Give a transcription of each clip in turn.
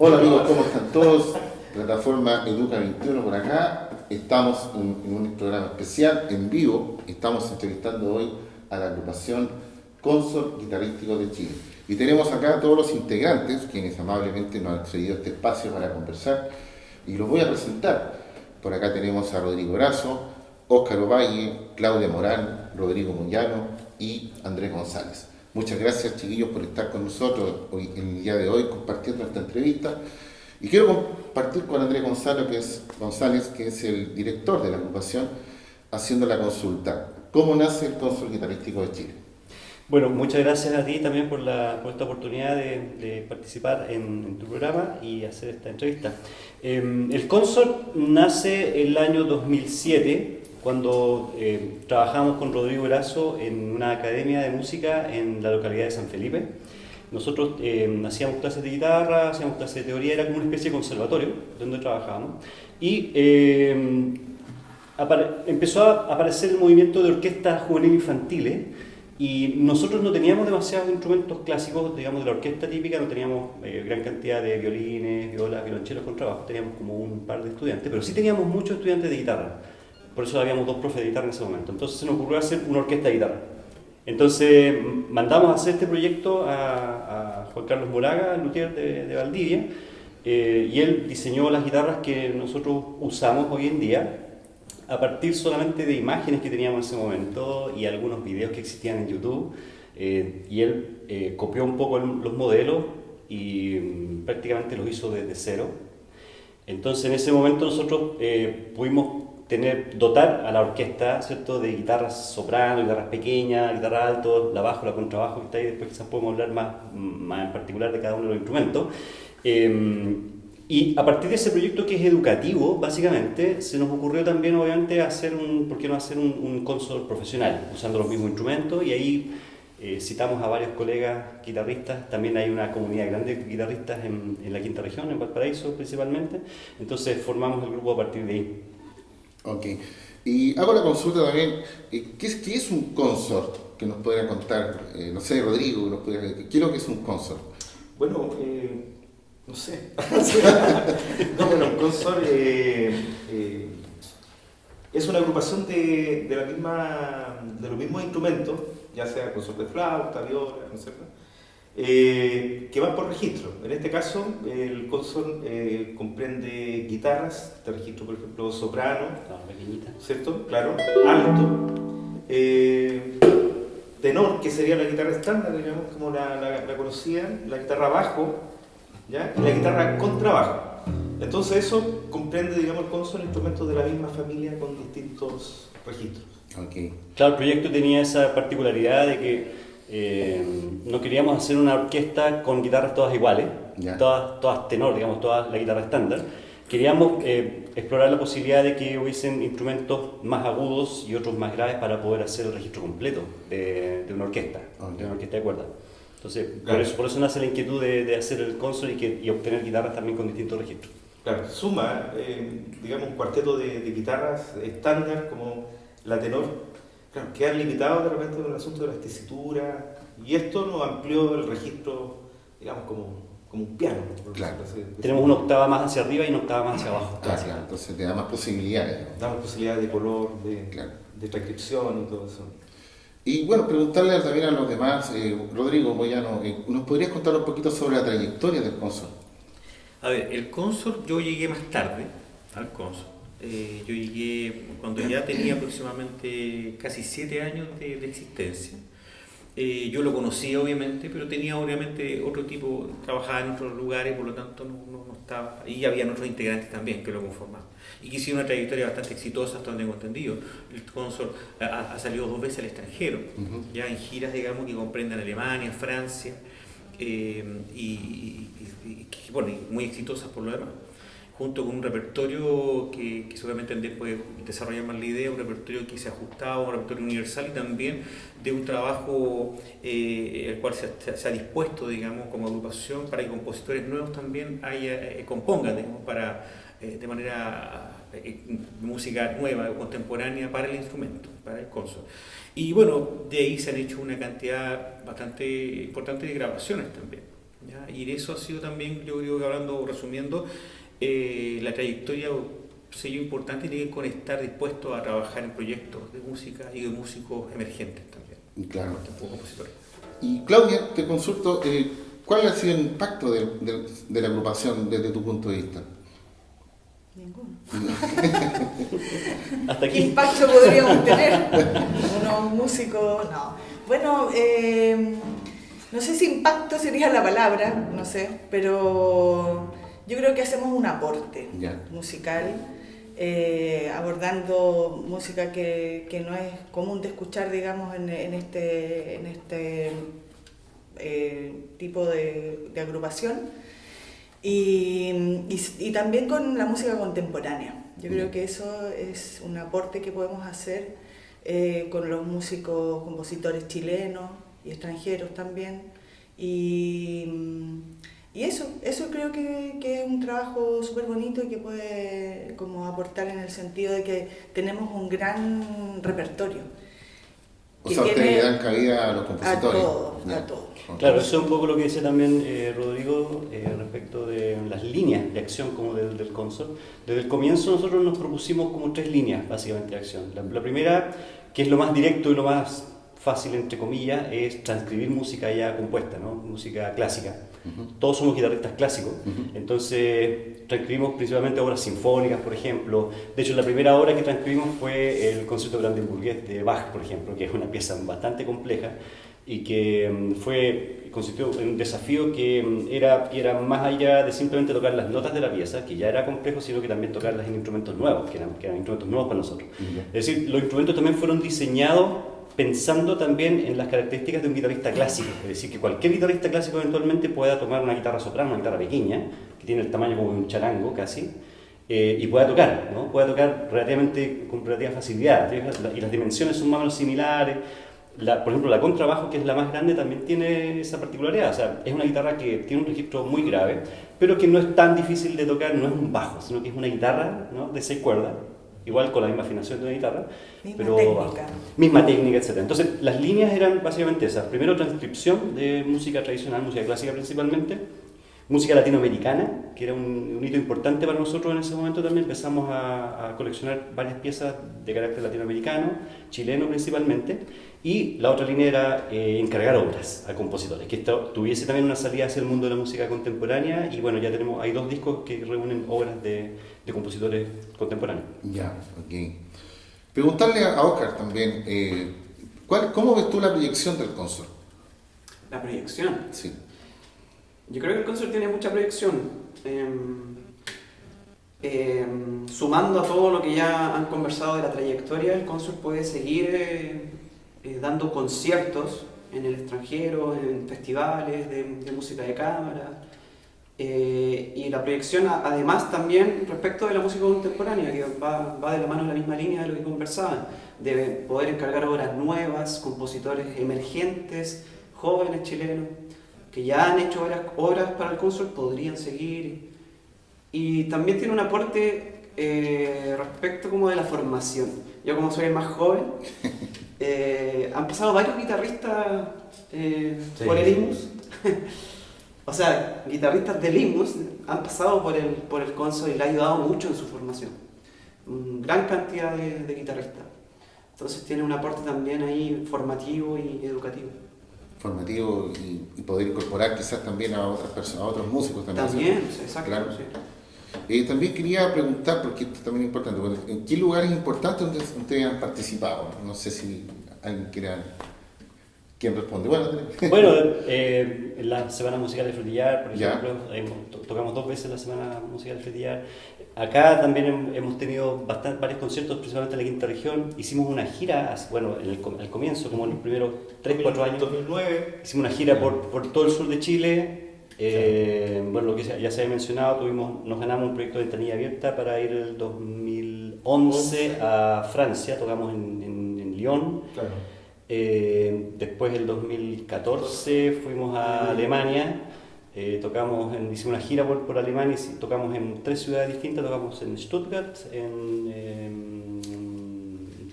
Hola amigos, ¿cómo están todos? Plataforma Educa 21 por acá. Estamos en un programa especial, en vivo. Estamos entrevistando hoy a la agrupación Consort Guitarrístico de Chile. Y tenemos acá a todos los integrantes, quienes amablemente nos han cedido este espacio para conversar. Y los voy a presentar. Por acá tenemos a Rodrigo Brazo, Óscar Ovalle, Claudia Morán, Rodrigo Moyano y Andrés González. Muchas gracias, chiquillos, por estar con nosotros hoy, en el día de hoy compartiendo esta entrevista. Y quiero compartir con Andrés González, que es el director de la agrupación, haciendo la consulta. ¿Cómo nace el Consort Guitarrístico de Chile? Bueno, muchas gracias a ti también por esta oportunidad de participar en tu programa y hacer esta entrevista. El Consort nace el año 2007, cuando trabajamos con Rodrigo Brazo en una academia de música en la localidad de San Felipe. Nosotros hacíamos clases de guitarra, hacíamos clases de teoría, era como una especie de conservatorio donde trabajábamos. Y empezó a aparecer el movimiento de orquestas juvenil infantiles. Y nosotros no teníamos demasiados instrumentos clásicos, digamos, de la orquesta típica, no teníamos gran cantidad de violines, violas, violonchelos con trabajo, teníamos como un par de estudiantes, pero sí teníamos muchos estudiantes de guitarra. Por eso habíamos dos profes de guitarra en ese momento. Entonces se nos ocurrió hacer una orquesta de guitarra. Entonces mandamos a hacer este proyecto a Juan Carlos Moraga, el luthier de Valdivia, y él diseñó las guitarras que nosotros usamos hoy en día, a partir solamente de imágenes que teníamos en ese momento y algunos videos que existían en YouTube, y él copió un poco los modelos y prácticamente los hizo desde cero. Entonces en ese momento nosotros pudimos dotar a la orquesta, ¿cierto?, de guitarras soprano, guitarras pequeñas, guitarra alto, la bajo, la contrabajo, que está ahí, después quizás podemos hablar más en particular de cada uno de los instrumentos. Y a partir de ese proyecto que es educativo, básicamente, se nos ocurrió también, obviamente, ¿por qué no hacer un consort profesional, usando los mismos instrumentos? Y ahí citamos a varios colegas guitarristas, también hay una comunidad grande de guitarristas en la quinta región, en Valparaíso principalmente, entonces formamos el grupo a partir de ahí. Ok. Y hago la consulta también, ¿qué es un consort? Que nos podría contar, no sé, Rodrigo, ¿qué es lo que es un consort? Bueno, no sé. No, bueno, el consort es una agrupación de los mismos instrumentos, ya sea consort de flauta, viola, ¿no es cierto? Que van por registro. En este caso, el consort comprende guitarras de registro, por ejemplo, soprano, ¿cierto? Claro, alto, tenor, que sería la guitarra estándar, digamos, como la conocían, la guitarra bajo, ¿ya? Y la guitarra contrabajo. Entonces eso comprende, digamos, el consort, instrumentos de la misma familia con distintos registros. Okay. Claro, el proyecto tenía esa particularidad de que no queríamos hacer una orquesta con guitarras todas iguales, todas tenor, digamos, todas la guitarra estándar. Queríamos explorar la posibilidad de que hubiesen instrumentos más agudos y otros más graves para poder hacer el registro completo de una orquesta, de una orquesta de cuerda. Entonces, claro, por eso nace la inquietud de hacer el consort y obtener guitarras también con distintos registros. Claro, suma, digamos, un cuarteto de guitarras estándar como la tenor. Claro, quedan limitados de repente con el asunto de la tesitura, y esto nos amplió el registro, digamos, como un piano. Claro. Tenemos una octava más hacia arriba y una octava más hacia abajo. Claro, entonces te da más posibilidades, ¿no? Damos posibilidades de color, claro, de transcripción y todo eso. Y bueno, preguntarle también a los demás, Rodrigo Moyano, ¿nos podrías contar un poquito sobre la trayectoria del consort? A ver, el consort yo llegué más tarde al consort. Yo llegué cuando ya tenía aproximadamente casi 7 años de existencia. Yo lo conocía obviamente, pero tenía obviamente otro tipo, trabajaba en otros lugares, por lo tanto no estaba, y había otros integrantes también que lo conformaban. Y que hicieron una trayectoria bastante exitosa hasta donde tengo entendido. El consort ha salido 2 veces al extranjero, ya en giras, digamos, que comprenden Alemania, Francia, bueno, y muy exitosas por lo demás, junto con un repertorio que seguramente Andrés puede desarrollar más la idea, un repertorio que se ajustaba a un repertorio universal y también de un trabajo el cual se ha dispuesto, digamos, como agrupación para que compositores nuevos también compongan, digamos, de manera música nueva, contemporánea para el instrumento, para el consort. Y bueno, de ahí se han hecho una cantidad bastante importante de grabaciones también. ¿ya? Y eso ha sido también, yo creo que hablando, resumiendo, la trayectoria, sello importante, tiene que conectar dispuesto a trabajar en proyectos de música y de músicos emergentes también, Claro. compositores. Y Claudia, te consulto, ¿cuál ha sido el impacto de la agrupación desde tu punto de vista? Ninguno. Hasta ¿Qué aquí. impacto podríamos tener? Unos músicos, no. Bueno, no sé si impacto sería la palabra, no sé, pero yo creo que hacemos un aporte Ya. musical, abordando música que no es común de escuchar, digamos, en este tipo de agrupación. Y también con la música contemporánea. Yo creo que eso es un aporte que podemos hacer con los músicos, compositores chilenos y extranjeros también. Y eso creo que es un trabajo súper bonito y que puede como aportar en el sentido de que tenemos un gran repertorio. O que sea, ustedes tiene le dan cabida a los a compositores. todo, Ya. a todo. Claro, eso es un poco lo que decía también Rodrigo respecto de las líneas de acción como del consort. Desde el comienzo nosotros nos propusimos como 3 líneas básicamente de acción. La primera, que es lo más directo y lo más fácil, entre comillas, es transcribir música ya compuesta, ¿no? Música clásica. Todos somos guitarristas clásicos, entonces transcribimos principalmente obras sinfónicas, por ejemplo. De hecho, la primera obra que transcribimos fue el Concierto Brandenburgués de Bach, por ejemplo, que es una pieza bastante compleja y que consistió en un desafío que era más allá de simplemente tocar las notas de la pieza, que ya era complejo, sino que también tocarlas en instrumentos nuevos, que eran instrumentos nuevos para nosotros. Es decir, los instrumentos también fueron diseñados pensando también en las características de un guitarrista clásico, es decir, que cualquier guitarrista clásico eventualmente pueda tomar una guitarra soprano, una guitarra pequeña, que tiene el tamaño como un charango casi, y pueda tocar, ¿no? Pueda tocar con relativa facilidad, y las dimensiones son más o menos similares. Por ejemplo, la contrabajo, que es la más grande, también tiene esa particularidad, o sea, es una guitarra que tiene un registro muy grave, pero que no es tan difícil de tocar, no es un bajo, sino que es una guitarra, ¿no?, de 6 cuerdas, igual con la misma afinación de una guitarra, pero técnica. Misma técnica, etc. Entonces, las líneas eran básicamente esas. Primero, transcripción de música tradicional, música clásica principalmente, música latinoamericana, que era un hito importante para nosotros en ese momento también. Empezamos a coleccionar varias piezas de carácter latinoamericano, chileno principalmente, y la otra línea era encargar obras a compositores, que esto tuviese también una salida hacia el mundo de la música contemporánea, y bueno, hay 2 discos que reúnen obras de compositores contemporáneos. Ya, ok. Preguntarle a Oscar también, ¿cómo ves tú la proyección del consort? La proyección. Sí. Yo creo que el consort tiene mucha proyección. Sumando a todo lo que ya han conversado de la trayectoria, el consort puede seguir dando conciertos en el extranjero, en festivales de música de cámara. Y la proyección además también respecto de la música contemporánea, que va de la mano en la misma línea de lo que conversaban, de poder encargar obras nuevas, compositores emergentes, jóvenes chilenos, que ya han hecho obras para el consort, podrían seguir. Y también tiene un aporte respecto como de la formación. Yo, como soy el más joven, han pasado varios guitarristas por el IMUS. O sea, guitarristas del IMUS han pasado por el consort y le ha ayudado mucho en su formación. Gran cantidad de guitarristas. Entonces tiene un aporte también ahí formativo y educativo. Formativo y poder incorporar quizás también a otras personas, a otros músicos también. También, exacto. Claro. Sí. También quería preguntar, porque esto también es importante, ¿en qué lugares importantes donde ustedes han participado? No sé si alguien ¿Quién responde? Bueno, en la Semana Musical de Frutillar, por Ya. ejemplo, tocamos 2 veces la Semana Musical de Frutillar. Acá también hemos tenido varios conciertos, principalmente en la quinta región. Hicimos una gira, bueno, al comienzo, como en los primeros 3-4 años. 2009. Hicimos una gira por todo el sur de Chile. Bueno, lo que ya se había mencionado, nos ganamos un proyecto de ventanilla abierta para ir el 2011 a Francia, tocamos en Lyon. Claro. Después el 2014 fuimos a Alemania, hicimos una gira por Alemania y tocamos en 3 ciudades distintas, tocamos en Stuttgart, en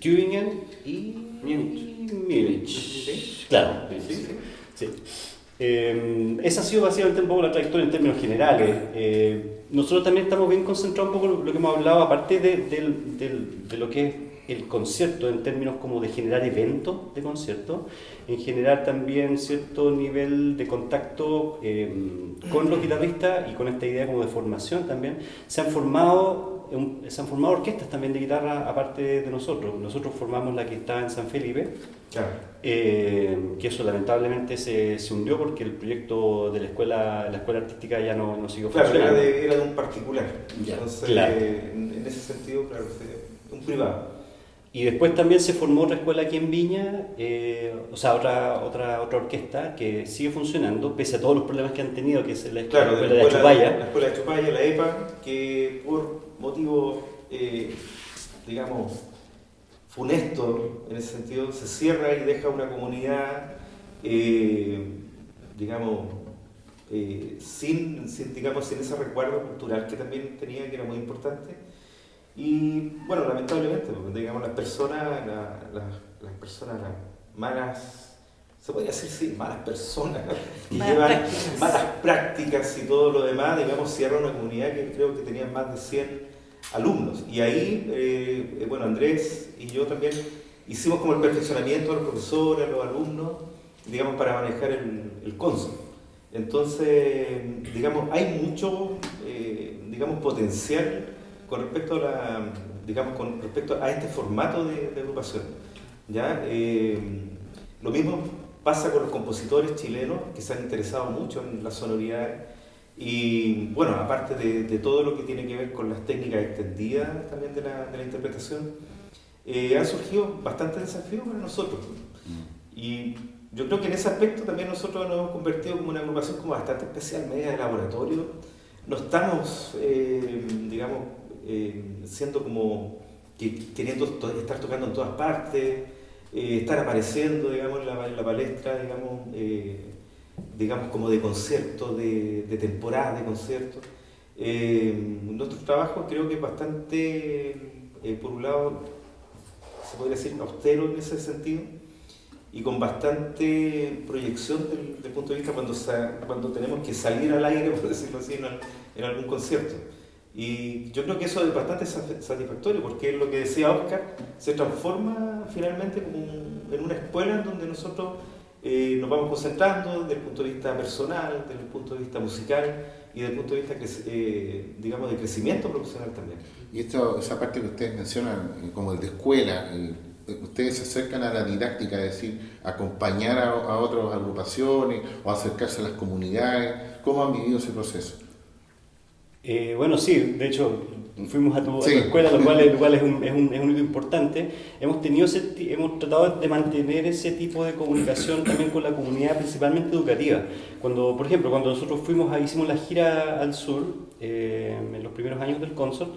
Tübingen y Múnich. Múnich. Claro, sí. Esa ha sido básicamente un poco la trayectoria en términos generales. Nosotros también estamos bien concentrados un poco en lo que hemos hablado, aparte de lo que es el concierto, en términos como de generar eventos de concierto, en generar también cierto nivel de contacto con los guitarristas y con esta idea como de formación también. Se han formado orquestas también de guitarra aparte de nosotros. Nosotros formamos la que está en San Felipe, Claro. que eso lamentablemente se hundió porque el proyecto de la escuela artística ya no siguió Claro, funcionando. era de un particular. Ya, Entonces, claro. en ese sentido, claro, un privado. Y después también se formó otra escuela aquí en Viña, o sea, otra orquesta que sigue funcionando, pese a todos los problemas que han tenido, que es la Claro, escuela de Achupaya. la escuela de Achupaya, la EPA, que por motivos, digamos, funesto en ese sentido, se cierra y deja una comunidad, digamos, sin ese recuerdo cultural que también tenía, que era muy importante. Y bueno, lamentablemente, porque, digamos, las personas las malas, se podría decir, sí, malas personas, que Malas llevan prácticas. malas prácticas y todo lo demás, digamos, cierra una comunidad que creo que tenía más de 100 alumnos. Y ahí, bueno, Andrés y yo también hicimos como el perfeccionamiento a los profesores, a los alumnos, digamos, para manejar el Consul. Entonces, digamos, hay mucho, digamos, potencial con respecto a este formato de agrupación. ¿Ya? Lo mismo pasa con los compositores chilenos que se han interesado mucho en la sonoridad y, bueno, aparte de todo lo que tiene que ver con las técnicas extendidas también de la interpretación, han surgido bastantes desafíos para nosotros. Y yo creo que en ese aspecto también nosotros nos hemos convertido como una agrupación como bastante especial, media de laboratorio. No estamos, digamos, siendo como que queriendo estar tocando en todas partes, estar apareciendo, digamos, en la palestra, digamos como de conciertos, de temporadas de conciertos. Nuestro trabajo creo que es bastante, por un lado, se podría decir austero en ese sentido, y con bastante proyección del punto de vista cuando tenemos que salir al aire, por decirlo así, en algún concierto. Y yo creo que eso es bastante satisfactorio, porque lo que decía Oscar, se transforma finalmente como en una escuela en donde nosotros nos vamos concentrando desde el punto de vista personal, desde el punto de vista musical y desde el punto de vista, digamos, de crecimiento profesional también. Y esa parte que ustedes mencionan, como el de escuela, ustedes se acercan a la didáctica, es decir, acompañar a otras agrupaciones o acercarse a las comunidades. ¿Cómo han vivido ese proceso? Bueno, sí, de hecho fuimos a tu Sí. escuela, lo cual es un hito importante. Hemos tratado de mantener ese tipo de comunicación también con la comunidad, principalmente educativa. Por ejemplo, cuando nosotros hicimos la gira al sur, en los primeros años del Consort,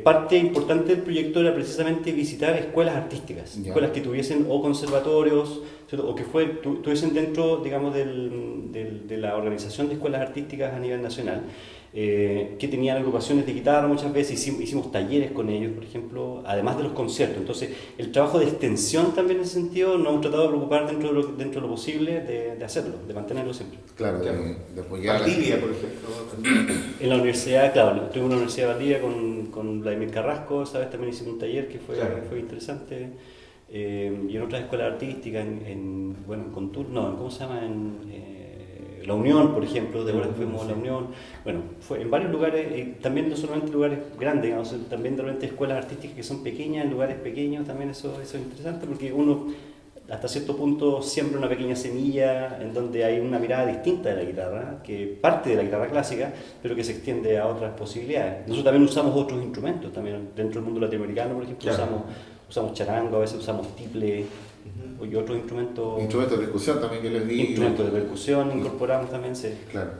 parte importante del proyecto era precisamente visitar escuelas artísticas, Ya. escuelas que tuviesen o conservatorios, ¿cierto? O que tuviesen dentro, digamos, de la organización de escuelas artísticas a nivel nacional, que tenían agrupaciones de guitarra muchas veces, hicimos talleres con ellos, por ejemplo, además de los conciertos. Entonces, el trabajo de extensión también en ese sentido nos hemos tratado de preocupar dentro de lo posible de hacerlo, de mantenerlo siempre. Claro, Claro. de apoyar. Valdivia, por ejemplo, también. En la universidad, claro, estuvimos en la Universidad de Valdivia con Vladimir Carrasco, ¿sabes? También hicimos un taller que Claro. fue interesante. Y en otras escuelas artísticas, bueno, en Contur, no, ¿cómo se llama? La Unión, por ejemplo, de verdad fuimos a la Unión. Bueno, fue en varios lugares, también no solamente lugares grandes, digamos, también de repente escuelas artísticas que son pequeñas, en lugares pequeños, también eso es interesante porque uno hasta cierto punto siembra una pequeña semilla en donde hay una mirada distinta de la guitarra, que parte de la guitarra clásica, pero que se extiende a otras posibilidades. Nosotros también usamos otros instrumentos, también dentro del mundo latinoamericano, por ejemplo, Claro. usamos charango, a veces usamos tiple y otros instrumentos. Instrumentos de percusión también que les di. Instrumentos de percusión incorporamos también, sí. Claro,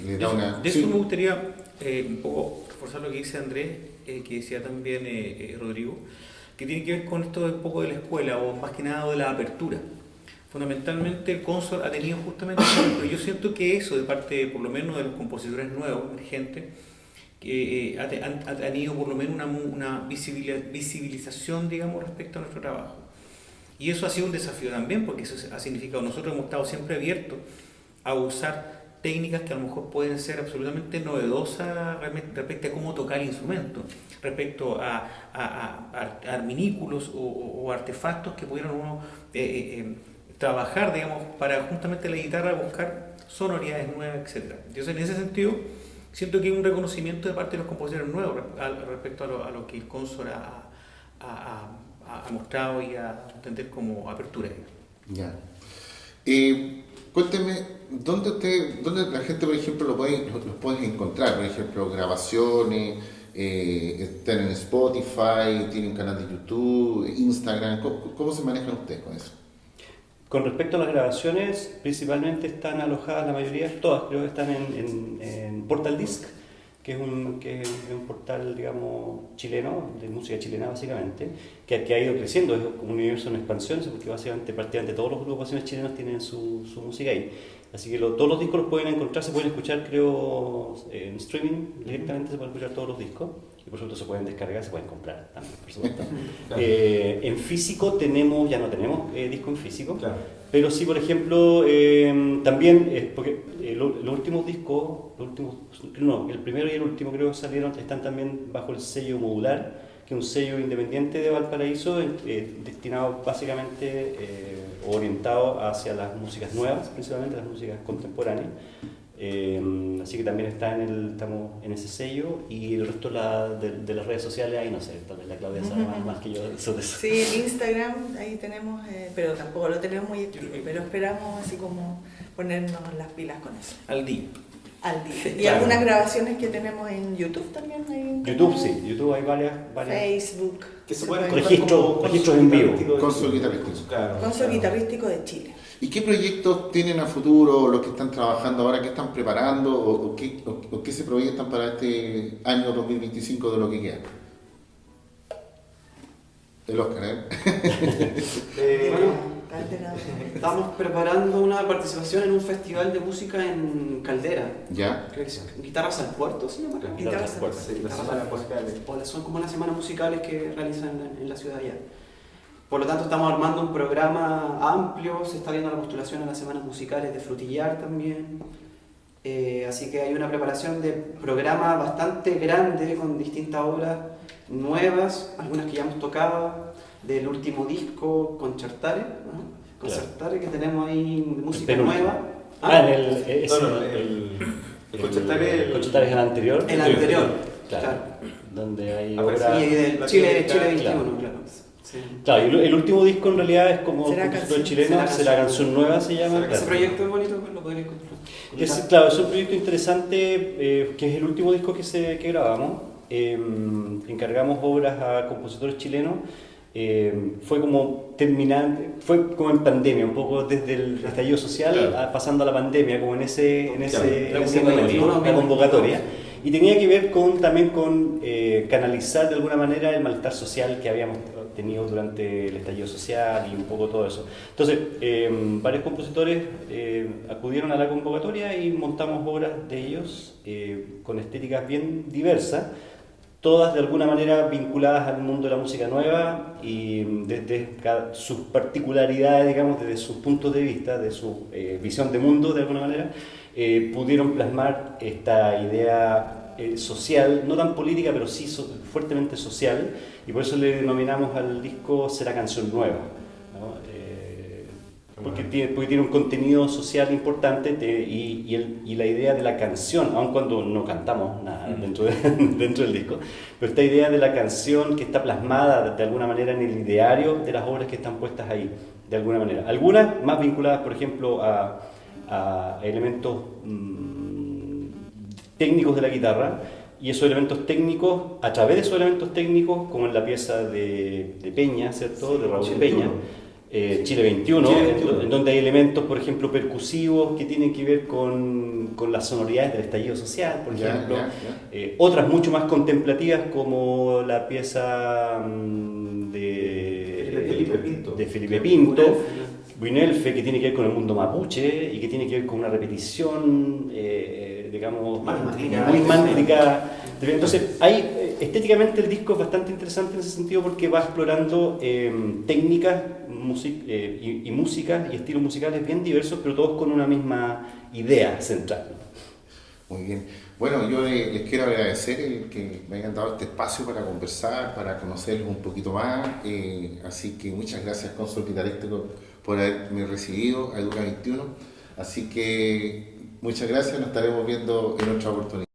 le da una. De eso sí. me gustaría un poco reforzar lo que dice Andrés, que decía también Rodrigo, que tiene que ver con esto un poco de la escuela, o más que nada de la apertura. Fundamentalmente el Consort ha tenido justamente eso, pero yo siento que eso, de parte por lo menos de los compositores nuevos, emergentes, que han tenido por lo menos una visibilización, digamos, respecto a nuestro trabajo. Y eso ha sido un desafío también, porque eso ha significado, nosotros hemos estado siempre abiertos a usar técnicas que a lo mejor pueden ser absolutamente novedosas respecto a cómo tocar el instrumento, respecto a arminículos o artefactos que pudieran uno trabajar, digamos, para justamente la guitarra buscar sonoridades nuevas, etc. Entonces, en ese sentido, siento que hay un reconocimiento de parte de los compositores nuevos respecto a lo que el Consor ha mostrado y a entender como apertura. Ya. Cuénteme, ¿dónde la gente, por ejemplo, los puede encontrar? Por ejemplo, grabaciones, están en Spotify, tienen un canal de YouTube, Instagram. ¿Cómo se manejan ustedes con eso? Con respecto a las grabaciones, principalmente están alojadas, la mayoría, todas creo que están en Portal Disc, que es un portal, digamos, chileno, de música chilena básicamente, que ha ido creciendo, es un universo en expansión, porque básicamente prácticamente todos los agrupaciones chilenos tienen su música ahí. Así que todos los discos los pueden encontrar, se pueden escuchar, creo, en streaming, directamente se pueden escuchar todos los discos, y por supuesto se pueden descargar, se pueden comprar también, por supuesto. En físico ya no tenemos disco en físico, Claro. pero sí, por ejemplo, también, porque los últimos discos, el primero y el último creo que salieron, están también bajo el sello Modular, que es un sello independiente de Valparaíso, destinado básicamente orientado hacia las músicas nuevas, principalmente las músicas contemporáneas. Así que también estamos en ese sello, y el resto de las redes sociales, ahí no sé, tal vez la Claudia sabe más que yo sobre eso. Sí, en Instagram ahí tenemos, pero tampoco lo tenemos muy activo, pero esperamos así como ponernos las pilas con eso. Al día. Al día. Y Claro. algunas grabaciones que tenemos en YouTube también. Hay un YouTube, canal, sí, YouTube hay varias Facebook. Que se pueden Registros en vivo. Consor guitarrístico. Claro. Consor guitarrístico de Chile. ¿Y qué proyectos tienen a futuro, los que están trabajando ahora, qué están preparando o qué se proyectan para este año 2025 de lo que queda? El Oscar, Caldera. Estamos preparando una participación en un festival de música en Caldera. ¿Ya? Creo que sí. Guitarras al Puerto, ¿se llama? Guitarras al Sí, Las Guitarras semanas al Puerto. musicales. O son como las semanas musicales que realizan en la ciudad allá. Por lo tanto, estamos armando un programa amplio, se está viendo la postulación a las semanas musicales de Frutillar también. Así que hay una preparación de programa bastante grande con distintas obras nuevas, algunas que ya hemos tocado, del último disco Concertare, ¿no? Concertare, que tenemos ahí música penúltimo. nueva. El Concertare, Concertare es el anterior. El anterior, Claro. Donde hay Aparece obras. Y del La Chile crítica, 21, claro. claro. Sí. Claro, y el último disco en realidad es como Será compositor canción. chileno, será canción nueva, se llama. Será Ese Claro. proyecto es bonito, pues lo podría encontrar. Claro, es un proyecto interesante, que es el último disco que grabamos. Encargamos obras a compositores chilenos. Fue como en pandemia, un poco desde el estallido social, Claro. pasando a la pandemia, como en ese La momento, la convocatoria. Y tenía que ver también con canalizar de alguna manera el malestar social que habíamos tenido durante el estallido social y un poco todo eso. Entonces, varios compositores acudieron a la convocatoria y montamos obras de ellos con estéticas bien diversas, todas de alguna manera vinculadas al mundo de la música nueva y desde sus particularidades, digamos, desde sus puntos de vista, de su visión de mundo de alguna manera, pudieron plasmar esta idea social, no tan política, pero sí fuertemente social, y por eso le denominamos al disco Será Canción Nueva, ¿no? Porque tiene un contenido social importante y la idea de la canción, aun cuando no cantamos nada dentro del disco, pero esta idea de la canción que está plasmada de alguna manera en el ideario de las obras que están puestas ahí, de alguna manera. Algunas más vinculadas, por ejemplo, a elementos técnicos de la guitarra, y esos elementos técnicos, a través de esos elementos técnicos, como en la pieza de Peña, ¿cierto? De Raúl Chile Peña. 21. Chile 21, Chile 21. en donde hay elementos, por ejemplo, percusivos que tienen que ver con las sonoridades del estallido social, por ejemplo. Otras mucho más contemplativas, como la pieza de Felipe Pinto, Buinelfe, que tiene que ver con el mundo mapuche y que tiene que ver con una repetición, digamos, muy mántrica. Entonces, estéticamente el disco es bastante interesante en ese sentido porque va explorando técnicas y músicas y estilos musicales bien diversos, pero todos con una misma idea central. Muy bien. Bueno, yo les quiero agradecer el que me hayan dado este espacio para conversar, para conocerlos un poquito más. Así que muchas gracias, Cónsul Guitarrístico, por haberme recibido a Educa 21. Así que muchas gracias, nos estaremos viendo en otra oportunidad.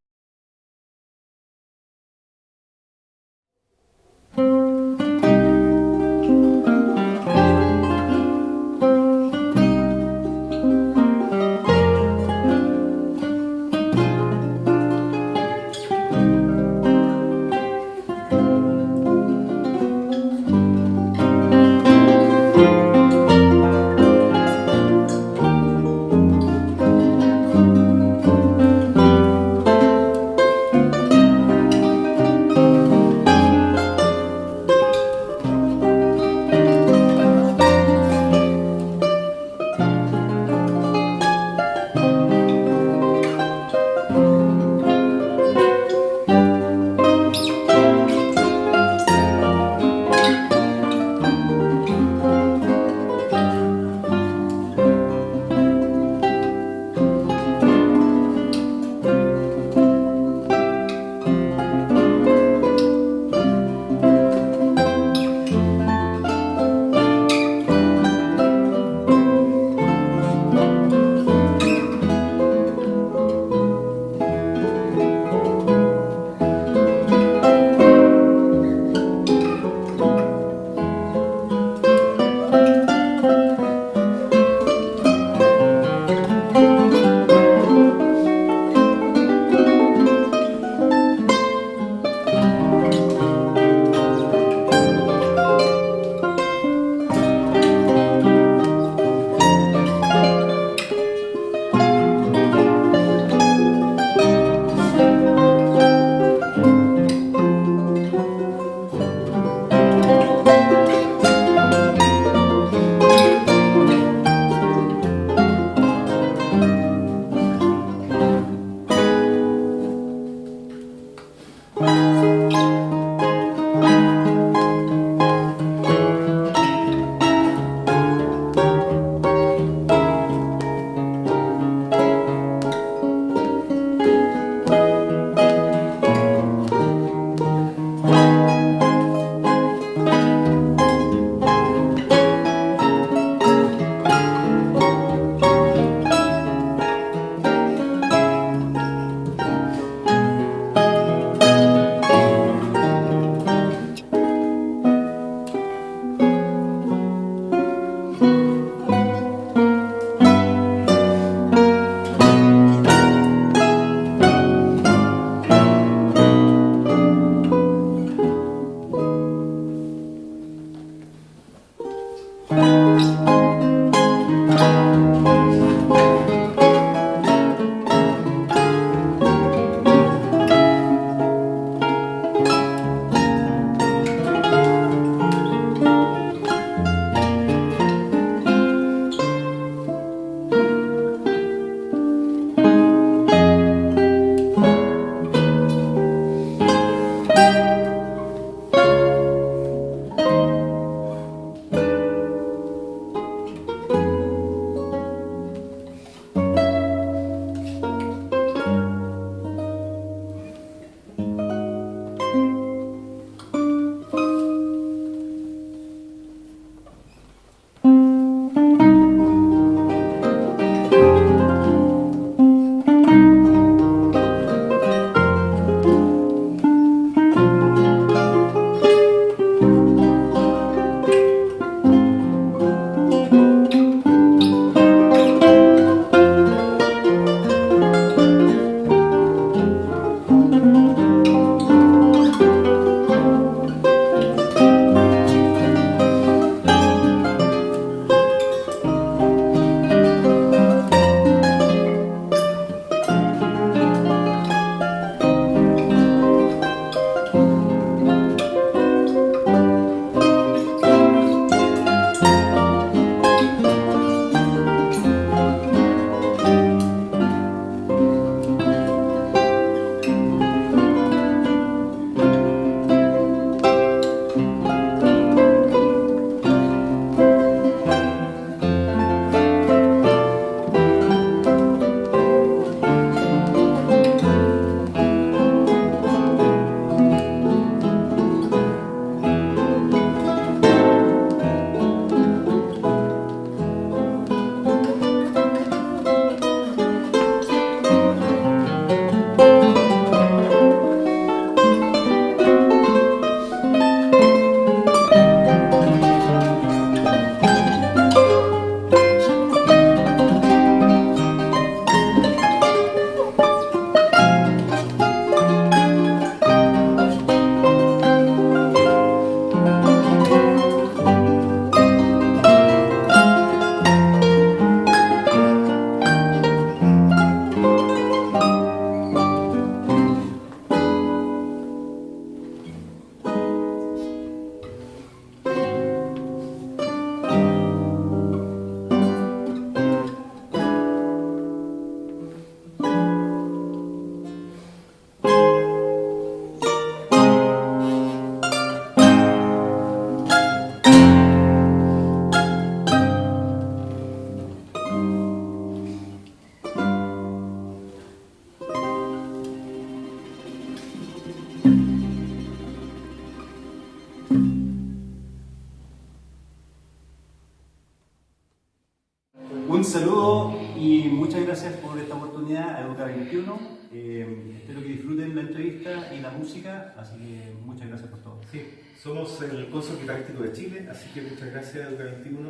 Un saludo y muchas gracias por esta oportunidad a Educa 21. Espero que disfruten la entrevista y la música, así que muchas gracias por todo. Sí, somos el Cónsul Guitarrístico de Chile, así que muchas gracias, Educa 21,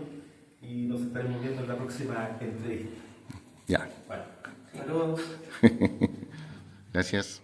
y nos estaremos viendo en la próxima entrevista. Ya. Bueno, saludos. Gracias.